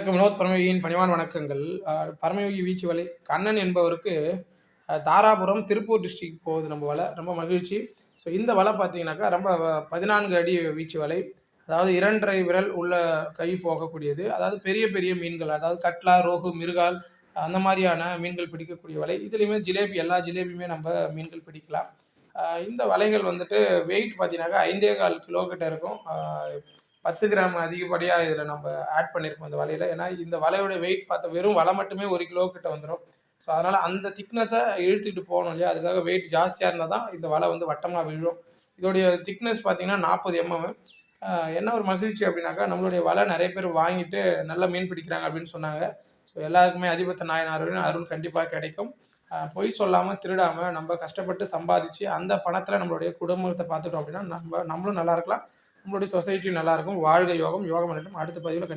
வினோத் பரமயோகியின் பணிவான வணக்கங்கள். பரமயோகி வீச்சு வலை கண்ணன் என்பவருக்கு தாராபுரம் திருப்பூர் டிஸ்ட்ரிக்ட் போகுது நம்ம வலை. ரொம்ப மகிழ்ச்சி. ஸோ இந்த வலை பார்த்தீங்கன்னாக்கா ரொம்ப 14 அடி வீச்சு வலை. அதாவது 2.5 விரல் உள்ள கை போகக்கூடியது. அதாவது பெரிய பெரிய மீன்கள், அதாவது கட்லா, ரோகு, மிருகால் அந்த மாதிரியான மீன்கள் பிடிக்கக்கூடிய வலை. இதுலேயுமே ஜிலேபி, எல்லா ஜிலேபியுமே நம்ம மீன்கள் பிடிக்கலாம். இந்த வலைகள் வந்துட்டு வெயிட் பார்த்தீங்கன்னாக்கா 5.25 கிலோ கிட்ட இருக்கும். 10 கிராம் அதிகப்படியாக இதில் நம்ம ஆட் பண்ணியிருக்கோம் இந்த வலையில். ஏன்னா இந்த வலையோட வெயிட் பார்த்த வெறும் வலை மட்டுமே 1 கிலோ கிட்ட வந்துடும். ஸோ அதனால் அந்த திக்னஸை இழுத்துக்கிட்டு போகணும் இல்லையா, அதுக்காக வெயிட் ஜாஸ்தியாக இருந்தால் தான் இந்த வலை வந்து வட்டமாக விழும். இதோடைய திக்னஸ் பார்த்திங்கன்னா 40 mm. என்ன ஒரு மகிழ்ச்சி அப்படின்னாக்கா, நம்மளுடைய வலை நிறைய பேர் வாங்கிட்டு நல்ல மீன் பிடிக்கிறாங்க அப்படின்னு சொன்னாங்க. ஸோ எல்லாருக்குமே அதிபத்த நாயனாரின் அருள் கண்டிப்பாக கிடைக்கும். பொய் சொல்லாமல், திருடாமல், நம்ம கஷ்டப்பட்டு சம்பாதிச்சு அந்த பணத்தில் நம்மளுடைய குடும்பத்தை பார்த்துட்டோம் அப்படின்னா நம்மளும் நல்லா இருக்கலாம், நம்மளுடைய சொசைட்டியும் நல்லாயிருக்கும். வாழ்க யோகம், யோகம். அடுத்த பதிவில்